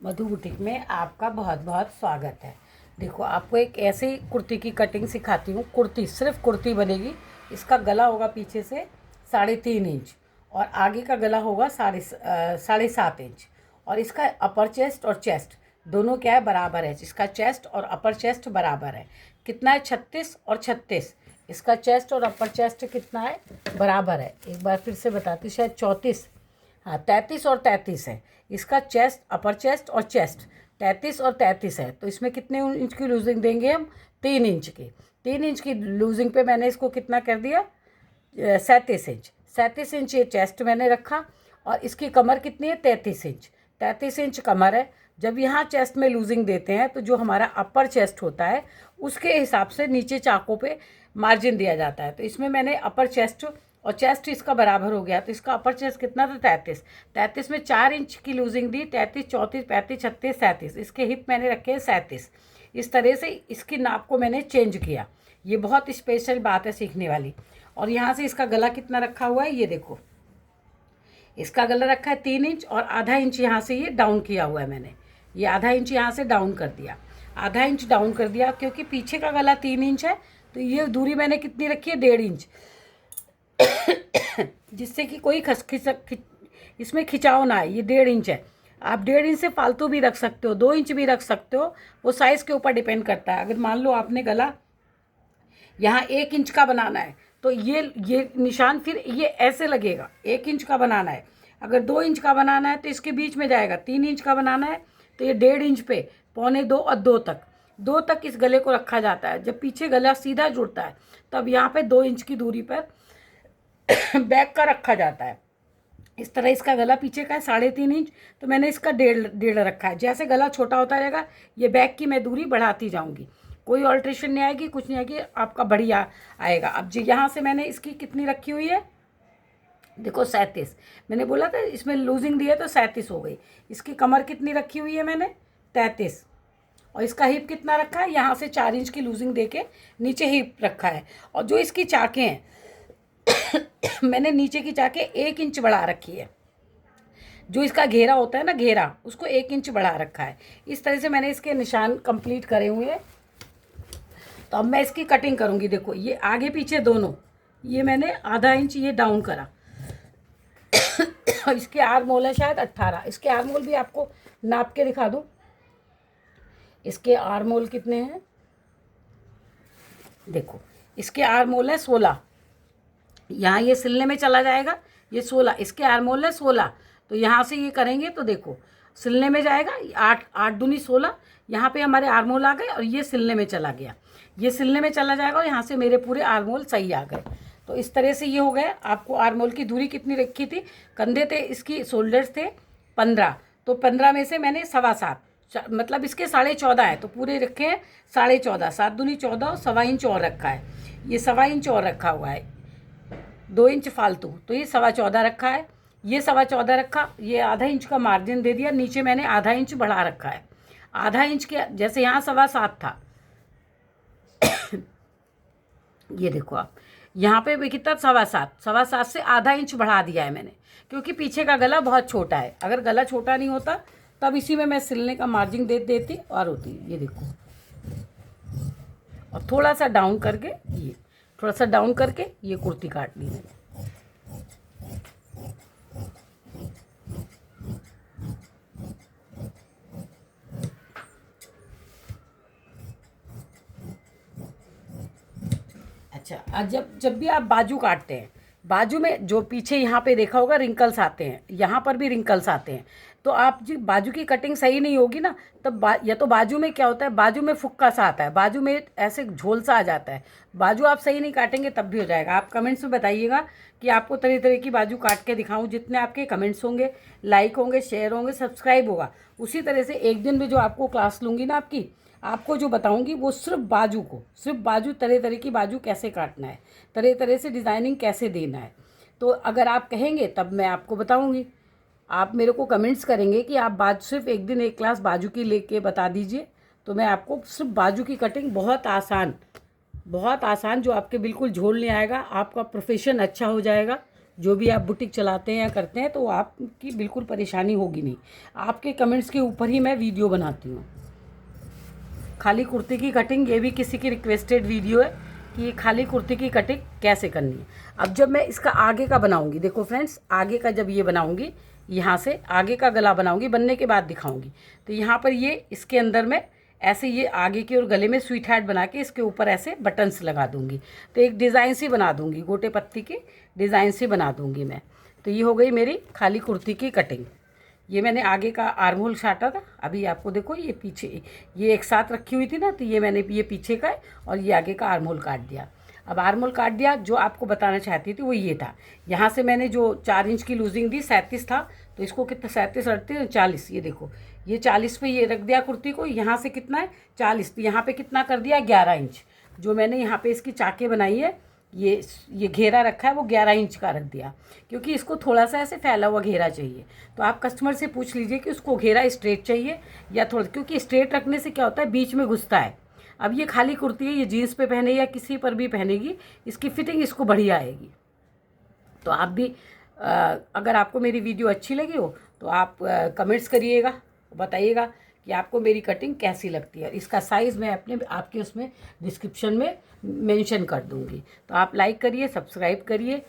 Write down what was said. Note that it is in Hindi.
मधु बुटीक में आपका बहुत बहुत स्वागत है। देखो, आपको एक ऐसी कुर्ती की कटिंग सिखाती हूँ। कुर्ती, सिर्फ कुर्ती बनेगी। इसका गला होगा पीछे से 3.5 इंच और आगे का गला होगा 7.5 इंच। और इसका अपर चेस्ट और चेस्ट दोनों क्या है, बराबर है। इसका चेस्ट और अपर चेस्ट बराबर है। कितना है, 36 और 36। इसका चेस्ट और अपर चेस्ट कितना है, बराबर है। एक बार फिर से बताती, शायद 34, हाँ 33 और 33 है। इसका चेस्ट, अपर चेस्ट और चेस्ट 33 और 33 है। तो इसमें कितने इंच की लूजिंग देंगे हम, 3 इंच की। 3 इंच की लूजिंग पे मैंने इसको कितना कर दिया, 37 इंच। 37 इंच ये चेस्ट मैंने रखा और इसकी कमर कितनी है, 33 इंच। 33 इंच कमर है। जब यहाँ चेस्ट में लूजिंग देते हैं तो जो हमारा अपर चेस्ट होता है उसके हिसाब से नीचे चाकों पे मार्जिन दिया जाता है। तो इसमें मैंने अपर चेस्ट और चेस्ट इसका बराबर हो गया, तो इसका अपर चेस्ट कितना था, 33। 33 में 4 इंच की लूजिंग दी, 33, 34, 35, 36, 37। इसके हिप मैंने रखे हैं 37। इस तरह से इसकी नाप को मैंने चेंज किया। ये बहुत स्पेशल बात है सीखने वाली। और यहाँ से इसका गला कितना रखा हुआ है, ये देखो। इसका गला रखा है 3 इंच और आधा इंच यहाँ से ये डाउन किया हुआ है मैंने। ये आधा इंच यहाँ से डाउन कर दिया, आधा इंच डाउन कर दिया, क्योंकि पीछे का गला 3 इंच है। तो ये दूरी मैंने कितनी रखी है, 1.5 इंच, जिससे कि कोई इसमें खिंचाव ना आए। ये 1.5 इंच है। आप 1.5 इंच से फालतू भी रख सकते हो, 2 इंच भी रख सकते हो, वो साइज़ के ऊपर डिपेंड करता है। अगर मान लो आपने गला यहाँ 1 इंच का बनाना है तो ये निशान फिर ये ऐसे लगेगा। 1 इंच का बनाना है, अगर 2 इंच का बनाना है तो इसके बीच में जाएगा। 3 इंच का बनाना है तो ये 1.5 इंच पे 1.25 और 2 तक इस गले को रखा जाता है। जब पीछे गला सीधा जुड़ता है तब यहाँ पे 2 इंच की दूरी पर बैक का रखा जाता है। इस तरह इसका गला पीछे का है 3.5 इंच, तो मैंने इसका 1.5 रखा है। जैसे गला छोटा होता रहेगा ये बैक की मैं दूरी बढ़ाती जाऊंगी। कोई ऑल्ट्रेशन नहीं आएगी, कुछ नहीं आएगी, आपका बढ़िया आएगा। अब जी यहाँ से मैंने इसकी कितनी रखी हुई है, देखो 37। मैंने बोला था इसमें लूजिंग दी है तो 37 हो गई। इसकी कमर कितनी रखी हुई है मैंने, 33। और इसका हिप कितना रखा है, यहाँ से 4 इंच की लूजिंग दे के नीचे हिप रखा है। और जो इसकी चाकें हैं मैंने नीचे की चाके 1 इंच बढ़ा रखी है। जो इसका घेरा होता है ना, घेरा, उसको 1 इंच बढ़ा रखा है। इस तरह से मैंने इसके निशान कंप्लीट करे हुए हैं। तो अब मैं इसकी कटिंग करूंगी। देखो, ये आगे पीछे दोनों, ये मैंने आधा इंच ये डाउन करा। इसके आर्म होल है शायद 18। इसके आर्म होल भी आपको नाप के दिखा दूं। इसके आर्म होल कितने हैं, देखो। इसके आर्म होल है 16। यहाँ ये सिलने में चला जाएगा, ये 16। इसके आर्मोल है 16। तो यहाँ से ये करेंगे तो देखो सिलने में जाएगा 8, 8 दूनी 16। यहाँ पे हमारे आर्मोल आ गए और ये सिलने में चला गया। ये सिलने में चला जाएगा और यहाँ से मेरे पूरे आर्मोल सही आ गए। तो इस तरह से ये हो गए। आपको आर्मोल की दूरी कितनी रखी थी, कंधे थे इसकी, शोल्डर्स थे 15। तो 15 में से मैंने 7.25, मतलब इसके 14.5 है, तो पूरे रखे हैं 14.5। 7 दूनी 14, 1.25 इंच और रखा है। ये 1.25 इंच और रखा हुआ है, 2 इंच फालतू, तो ये 14.25 रखा है। ये 14.25 रखा, ये आधा इंच का मार्जिन दे दिया। नीचे मैंने आधा इंच बढ़ा रखा है। आधा इंच के, जैसे यहाँ 7.25 था, ये देखो आप, यहाँ पे भी कितना, 7.25, 7.25 से आधा इंच बढ़ा दिया है मैंने, क्योंकि पीछे का गला बहुत छोटा है। अगर गला छोटा नहीं होता तब इसी में मैं सिलने का मार्जिन दे देती और होती। ये देखो, और थोड़ा सा डाउन करके, ये थोड़ा सा डाउन करके ये कुर्ती काट ली मैंने। अच्छा, आज जब भी आप बाजू काटते हैं, बाजू में जो पीछे यहाँ पे देखा होगा रिंकल्स आते हैं, यहाँ पर भी रिंकल्स आते हैं। तो आप जी बाजू की कटिंग सही नहीं होगी ना, तब या तो बाजू में क्या होता है, बाजू में फुक्का सा आता है, बाजू में ऐसे झोल सा आ जाता है। बाजू आप सही नहीं काटेंगे तब भी हो जाएगा। आप कमेंट्स में बताइएगा कि आपको तरह तरह की बाजू काट के दिखाऊं। जितने आपके कमेंट्स होंगे, लाइक होंगे, शेयर होंगे, सब्सक्राइब होगा, उसी तरह से एक दिन में जो आपको क्लास लूँगी ना आपकी, आपको जो बताऊंगी वो सिर्फ बाजू को, सिर्फ बाजू, तरह तरह की बाजू कैसे काटना है, तरह तरह से डिज़ाइनिंग कैसे देना है। तो अगर आप कहेंगे तब मैं आपको बताऊंगी। आप मेरे को कमेंट्स करेंगे कि आप सिर्फ एक दिन एक क्लास बाजू की लेके बता दीजिए, तो मैं आपको सिर्फ बाजू की कटिंग बहुत आसान, बहुत आसान, जो आपके बिल्कुल झोल नहीं आएगा, आपका प्रोफेशन अच्छा हो जाएगा। जो भी आप बुटीक चलाते हैं या करते हैं, तो आपकी बिल्कुल परेशानी होगी नहीं। आपके कमेंट्स के ऊपर ही मैं वीडियो बनाती हूँ। खाली कुर्ती की कटिंग, ये भी किसी की रिक्वेस्टेड वीडियो है कि खाली कुर्ती की कटिंग कैसे करनी है। अब जब मैं इसका आगे का बनाऊंगी, देखो फ्रेंड्स, आगे का जब ये बनाऊंगी, यहाँ से आगे का गला बनाऊंगी, बनने के बाद दिखाऊंगी। तो यहाँ पर ये इसके अंदर में ऐसे ये आगे की और गले में स्वीट हार्ट बना के इसके ऊपर ऐसे बटन्स लगा दूंगी। तो एक डिज़ाइन सी बना दूंगी, गोटे पत्ती की डिज़ाइन सी बना दूंगी मैं। तो ये हो गई मेरी खाली कुर्ती की कटिंग। ये मैंने आगे का आर्म होल छाटा था, अभी आपको देखो ये पीछे, ये एक साथ रखी हुई थी ना, तो ये मैंने ये पीछे का है और ये आगे का आर्म होल काट दिया। अब आर्म होल काट दिया, जो आपको बताना चाहती थी वो ये था। यहाँ से मैंने जो 4 इंच की लूजिंग दी, 37 था, तो इसको कितना 37 38 40, ये देखो ये 40 पे ये रख दिया कुर्ती को। यहाँ से कितना है 40, तो यहाँ पे कितना कर दिया 11 इंच। जो मैंने यहाँ पे इसकी चाके बनाई है, ये घेरा रखा है वो 11 इंच का रख दिया, क्योंकि इसको थोड़ा सा ऐसे फैला हुआ घेरा चाहिए। तो आप कस्टमर से पूछ लीजिए कि उसको घेरा स्ट्रेट चाहिए या थोड़ा, क्योंकि स्ट्रेट रखने से क्या होता है बीच में घुसता है। अब ये खाली कुर्ती है, ये जीन्स पे पहने या किसी पर भी पहनेगी, इसकी फिटिंग इसको बढ़िया आएगी। तो आप भी अगर आपको मेरी वीडियो अच्छी लगी हो तो आप कमेंट्स करिएगा, बताइएगा कि आपको मेरी कटिंग कैसी लगती है। इसका साइज़ मैं अपने आपके उसमें डिस्क्रिप्शन में मेंशन कर दूंगी। तो आप लाइक करिए, सब्सक्राइब करिए,